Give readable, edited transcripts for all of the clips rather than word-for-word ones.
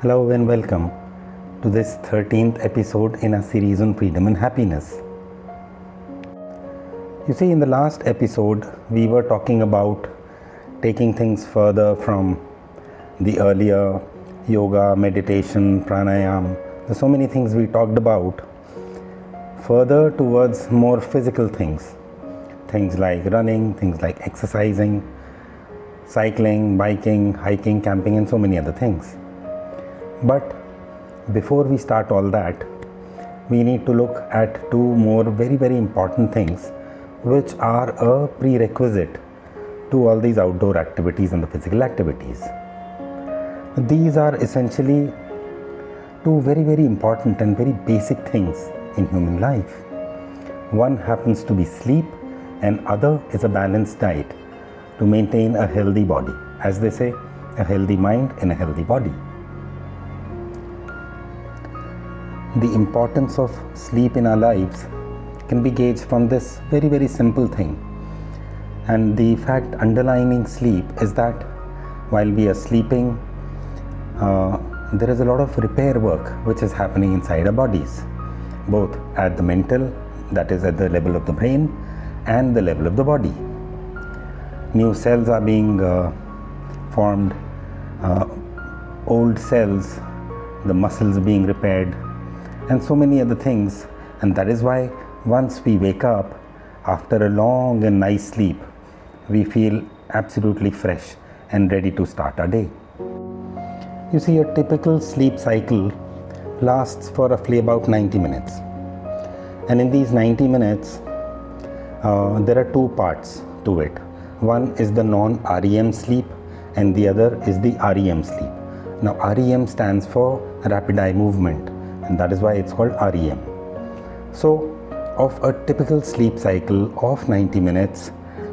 Hello and welcome to this 13th episode in a series on freedom and happiness. You see, in the last episode, we were talking about taking things further from the earlier yoga, meditation, pranayam. There's so many things we talked about, further towards more physical things. Things like running, things like exercising, cycling, biking, hiking, camping, and so many other things. But before we start all that, we need to look at two more very important things which are a prerequisite to all these outdoor activities and the physical activities. These are essentially two very important and very basic things in human life. One happens to be sleep and other is a balanced diet to maintain a healthy body. As they say, a healthy mind in a healthy body. The importance of sleep in our lives can be gauged from this very simple thing. And the fact underlying sleep is that while we are sleeping, there is a lot of repair work which is happening inside our bodies, both at the mental, that is at the level of the brain, and the level of the body. New cells are being formed, old cells, the muscles being repaired, and so many other things. And that is why once we wake up after a long and nice sleep, we feel absolutely fresh and ready to start our day. You see, a typical sleep cycle lasts for roughly about 90 minutes. And in these 90 minutes, there are two parts to it. One is the non-REM sleep and the other is the REM sleep. Now, REM stands for rapid eye movement, and that is why it's called REM. So, of a typical sleep cycle of 90 minutes,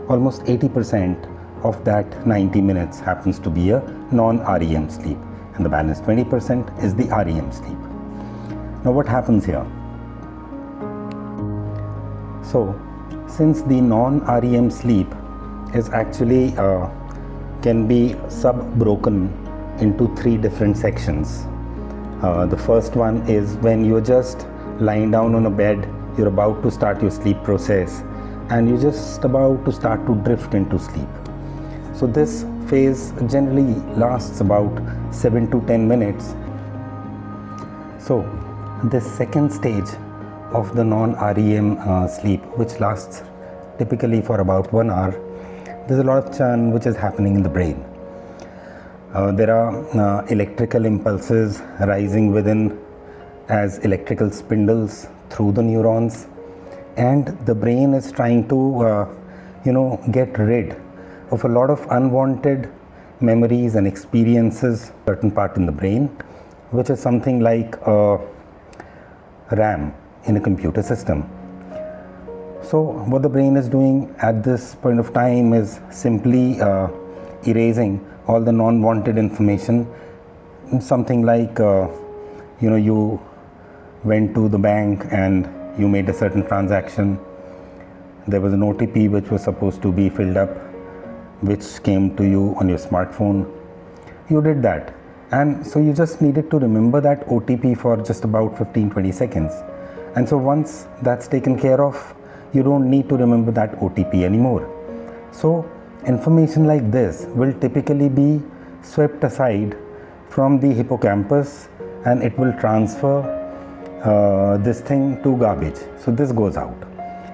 almost 80% of that 90 minutes happens to be a non-REM sleep, and the balance 20% is the REM sleep. Now, what happens here? So, since the non-REM sleep is actually can be sub-broken into three different sections. The first one is when you're just lying down on a bed, you're about to start your sleep process and you're just about to start to drift into sleep. So this phase generally lasts about 7 to 10 minutes. So this second stage of the non-REM sleep, which lasts typically for about 1 hour, there's a lot of churn which is happening in the brain. There are electrical impulses rising within as electrical spindles through the neurons, and the brain is trying to get rid of a lot of unwanted memories and experiences, certain part in the brain, which is something like RAM in a computer system. So what the brain is doing at this point of time is simply erasing all the non-wanted information. Something like you went to the bank and you made a certain transaction. There was an OTP which was supposed to be filled up, which came to you on your smartphone. You did that, and so you just needed to remember that OTP for just about 15-20 seconds. And so once that's taken care of, you don't need to remember that OTP anymore. So information like this will typically be swept aside from the hippocampus and it will transfer this thing to garbage. So this goes out,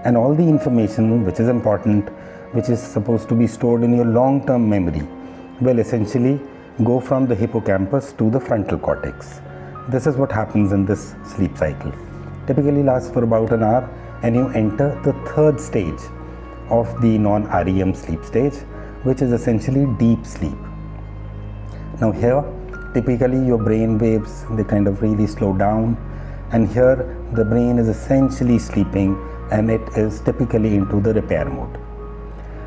and all the information which is important, which is supposed to be stored in your long-term memory, will essentially go from the hippocampus to the frontal cortex. This is what happens in this sleep cycle. Typically lasts for about an hour, and you enter the third stage of the non-REM sleep stage, which is essentially deep sleep. Now here, typically your brain waves, they kind of really slow down, and here the brain is essentially sleeping and it is typically into the repair mode.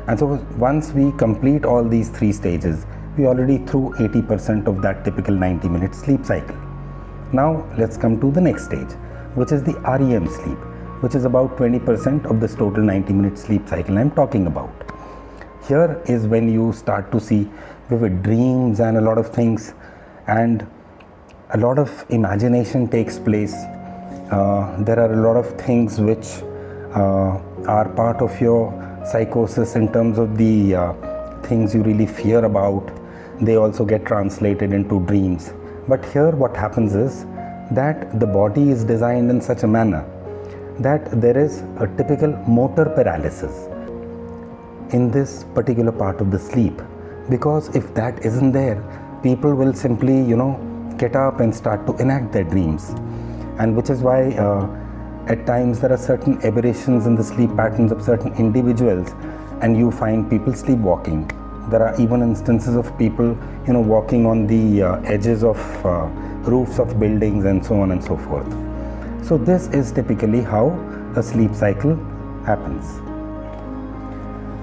And so once we complete all these three stages, we already through 80% of that typical 90-minute sleep cycle. Now let's come to the next stage, which is the REM sleep, which is about 20% of this total 90-minute sleep cycle I'm talking about. Here is when you start to see vivid dreams and a lot of things, and a lot of imagination takes place. There are a lot of things which are part of your psychosis in terms of the things you really fear about. They also get translated into dreams. But here what happens is that the body is designed in such a manner that there is a typical motor paralysis in this particular part of the sleep, because if that isn't there, people will simply get up and start to enact their dreams. And which is why at times there are certain aberrations in the sleep patterns of certain individuals, and you find people sleepwalking. There are even instances of people walking on the edges of roofs of buildings and so on and so forth. So this is typically how a sleep cycle happens.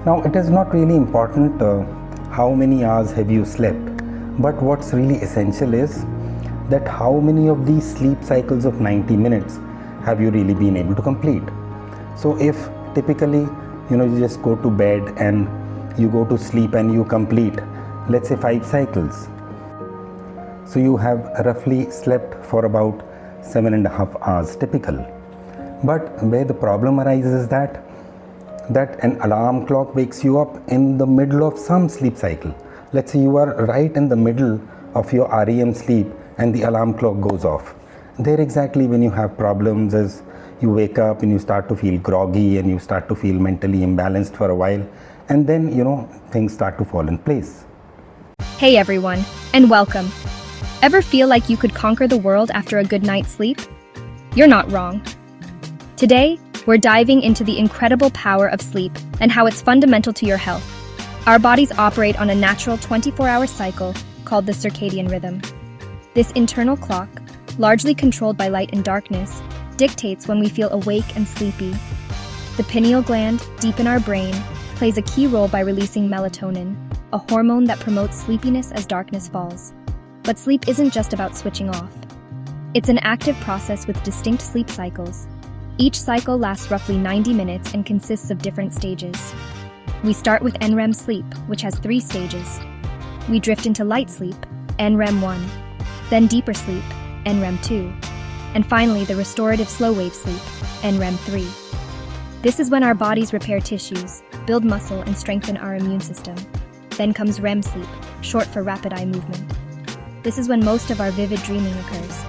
Now, it is not really important how many hours have you slept, but what's really essential is that how many of these sleep cycles of 90 minutes have you really been able to complete. So if typically you just go to bed and you go to sleep and you complete, let's say 5 cycles, so you have roughly slept for about 7.5 hours typical. But where the problem arises is that an alarm clock wakes you up in the middle of some sleep cycle. Let's say you are right in the middle of your REM sleep and the alarm clock goes off. There exactly when you have problems is you wake up and you start to feel groggy and you start to feel mentally imbalanced for a while, and then things start to fall in place. Hey everyone, and welcome. Ever feel like you could conquer the world after a good night's sleep? You're not wrong. Today, we're diving into the incredible power of sleep and how it's fundamental to your health. Our bodies operate on a natural 24-hour cycle called the circadian rhythm. This internal clock, largely controlled by light and darkness, dictates when we feel awake and sleepy. The pineal gland, deep in our brain, plays a key role by releasing melatonin, a hormone that promotes sleepiness as darkness falls. But sleep isn't just about switching off. It's an active process with distinct sleep cycles. Each cycle lasts roughly 90 minutes and consists of different stages. We start with NREM sleep, which has 3 stages. We drift into light sleep, NREM 1, then deeper sleep, NREM 2, and finally the restorative slow-wave sleep, NREM 3. This is when our bodies repair tissues, build muscle, and strengthen our immune system. Then comes REM sleep, short for rapid eye movement. This is when most of our vivid dreaming occurs.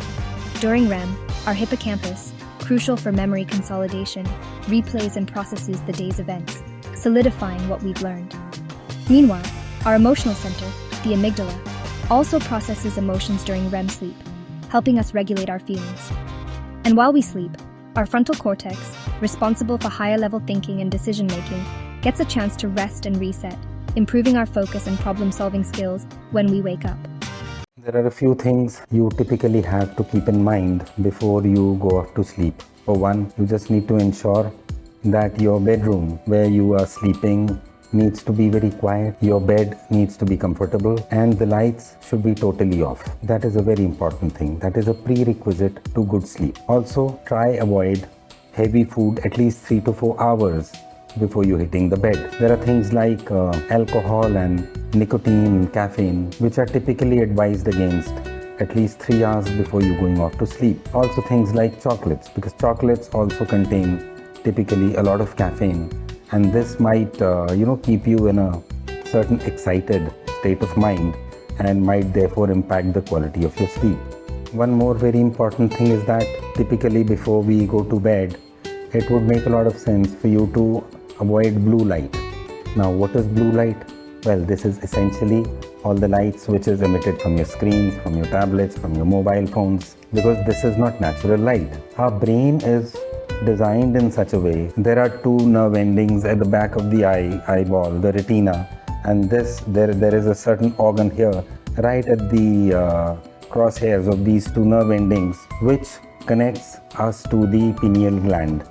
During REM, our hippocampus, crucial for memory consolidation, replays and processes the day's events, solidifying what we've learned. Meanwhile, our emotional center, the amygdala, also processes emotions during REM sleep, helping us regulate our feelings. And while we sleep, our frontal cortex, responsible for higher-level thinking and decision-making, gets a chance to rest and reset, improving our focus and problem-solving skills when we wake up. There are a few things you typically have to keep in mind before you go off to sleep. For one, you just need to ensure that your bedroom where you are sleeping needs to be very quiet, your bed needs to be comfortable, and the lights should be totally off. That is a very important thing. That is a prerequisite to good sleep. Also, try avoid heavy food at least 3 to 4 hours before you hitting the bed. There are things like alcohol and nicotine and caffeine which are typically advised against at least 3 hours before you going off to sleep. Also things like chocolates, because chocolates also contain typically a lot of caffeine, and this might keep you in a certain excited state of mind and might therefore impact the quality of your sleep. One more very important thing is that typically before we go to bed, it would make a lot of sense for you to avoid blue light. Now, what is blue light? Well, this is essentially all the lights which is emitted from your screens, from your tablets, from your mobile phones, because this is not natural light. Our brain is designed in such a way. There are 2 nerve endings at the back of the eyeball, the retina, and there is a certain organ here, right at the crosshairs of these 2 nerve endings, which connects us to the pineal gland.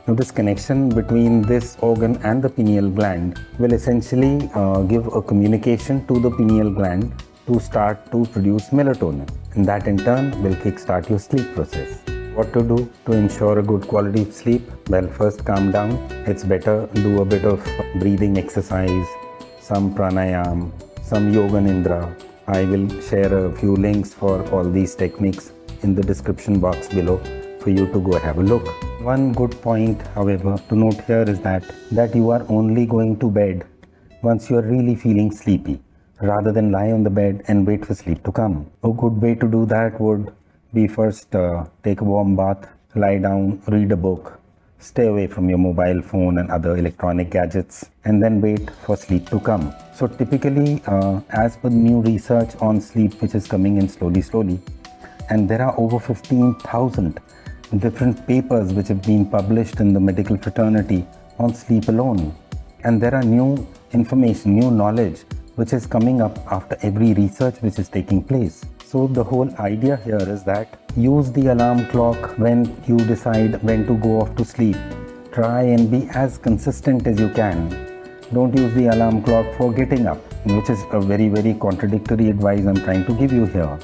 Now, this connection between this organ and the pineal gland will essentially give a communication to the pineal gland to start to produce melatonin, and that in turn will kickstart your sleep process. What to do to ensure a good quality of sleep? Well, first calm down. It's better do a bit of breathing exercise, some pranayam, some yoga nidra, I will share a few links for all these techniques in the description box below for you to go have a look. One good point, however, to note here is that you are only going to bed once you are really feeling sleepy, rather than lie on the bed and wait for sleep to come. A good way to do that would be first take a warm bath, lie down, read a book, stay away from your mobile phone and other electronic gadgets, and then wait for sleep to come. So typically, as per new research on sleep which is coming in slowly, and there are over 15,000 different papers which have been published in the medical fraternity on sleep alone. And there are new information, new knowledge which is coming up after every research which is taking place. So the whole idea here is that use the alarm clock when you decide when to go off to sleep. Try and be as consistent as you can. Don't use the alarm clock for getting up, which is a very contradictory advice I'm trying to give you here.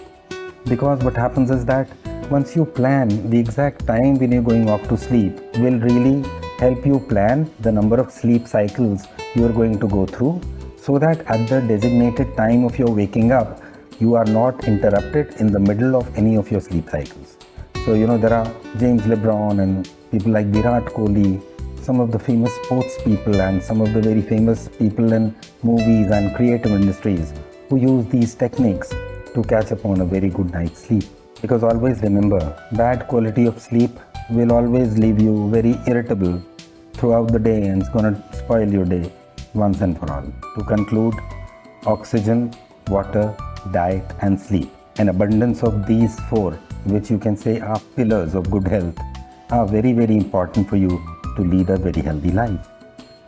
Because what happens is that once you plan the exact time when you're going off to sleep will really help you plan the number of sleep cycles you are going to go through, so that at the designated time of your waking up, you are not interrupted in the middle of any of your sleep cycles. So, there are James LeBron and people like Virat Kohli, some of the famous sports people and some of the very famous people in movies and creative industries who use these techniques to catch up on a very good night's sleep. Because always remember, bad quality of sleep will always leave you very irritable throughout the day and it's going to spoil your day once and for all. To conclude, oxygen, water, diet and sleep. An abundance of these four, which you can say are pillars of good health, are very important for you to lead a very healthy life.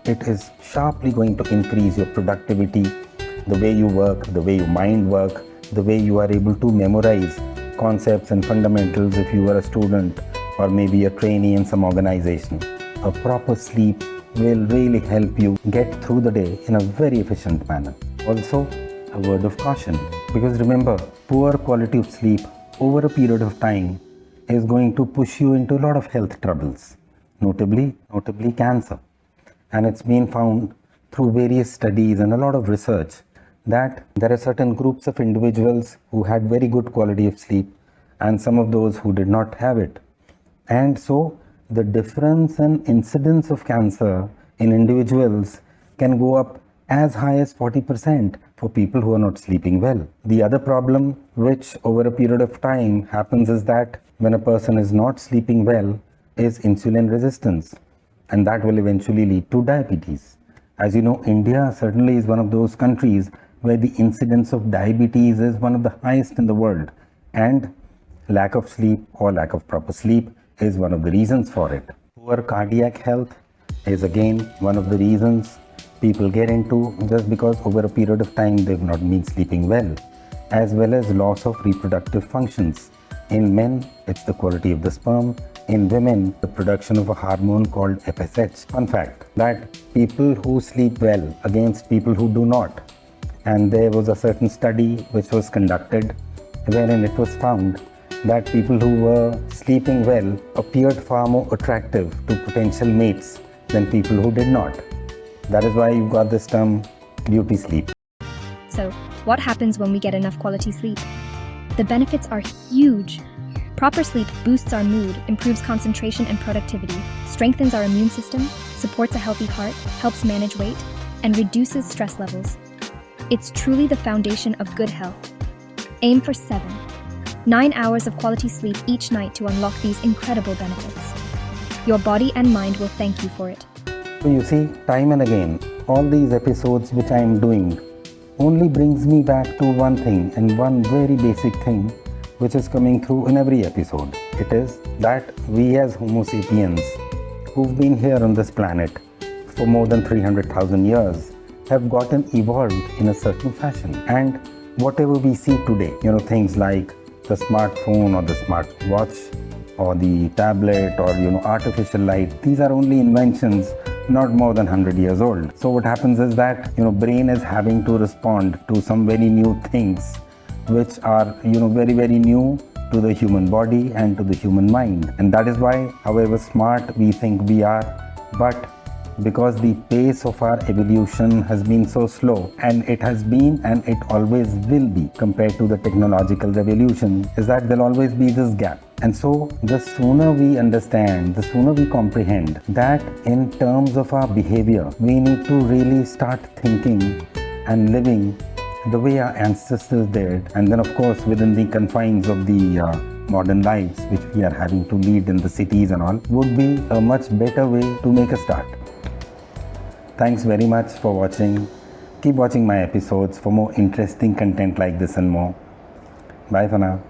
It is sharply going to increase your productivity, the way you work, the way your mind work, the way you are able to memorize concepts and fundamentals if you are a student or maybe a trainee in some organization. A proper sleep will really help you get through the day in a very efficient manner. Also, a word of caution, because remember, poor quality of sleep over a period of time is going to push you into a lot of health troubles, notably cancer. And it's been found through various studies and a lot of research that there are certain groups of individuals who had very good quality of sleep and some of those who did not have it. And so the difference in incidence of cancer in individuals can go up as high as 40% for people who are not sleeping well. The other problem which over a period of time happens is that when a person is not sleeping well is insulin resistance, and that will eventually lead to diabetes. As you know, India certainly is one of those countries where the incidence of diabetes is one of the highest in the world, and lack of sleep or lack of proper sleep is one of the reasons for it. Poor cardiac health is again one of the reasons people get into just because over a period of time they've not been sleeping well, as well as loss of reproductive functions. In men, it's the quality of the sperm. In women, the production of a hormone called FSH. Fun fact, that people who sleep well against people who do not, and there was a certain study which was conducted wherein it was found that people who were sleeping well appeared far more attractive to potential mates than people who did not. That is why you got this term beauty sleep. So, what happens when we get enough quality sleep? The benefits are huge. Proper sleep boosts our mood, improves concentration and productivity, strengthens our immune system, supports a healthy heart, helps manage weight, and reduces stress levels. It's truly the foundation of good health. Aim for 9 hours of quality sleep each night to unlock these incredible benefits. Your body and mind will thank you for it. So you see, time and again, all these episodes which I am doing only brings me back to one thing, and one very basic thing which is coming through in every episode. It is that we as Homo sapiens, who've been here on this planet for more than 300,000 years, have gotten evolved in a certain fashion. And whatever we see today, things like the smartphone or the smartwatch or the tablet or artificial light, these are only inventions not more than 100 years old. So what happens is that brain is having to respond to some very new things which are very new to the human body and to the human mind. And that is why, however smart we think we are, but because the pace of our evolution has been so slow, and it has been and it always will be compared to the technological revolution, is that there'll always be this gap. And so the sooner we understand, the sooner we comprehend that in terms of our behavior, we need to really start thinking and living the way our ancestors did, and then of course within the confines of the modern lives which we are having to lead in the cities and all, would be a much better way to make a start. Thanks very much for watching. Keep watching my episodes for more interesting content like this and more. Bye for now.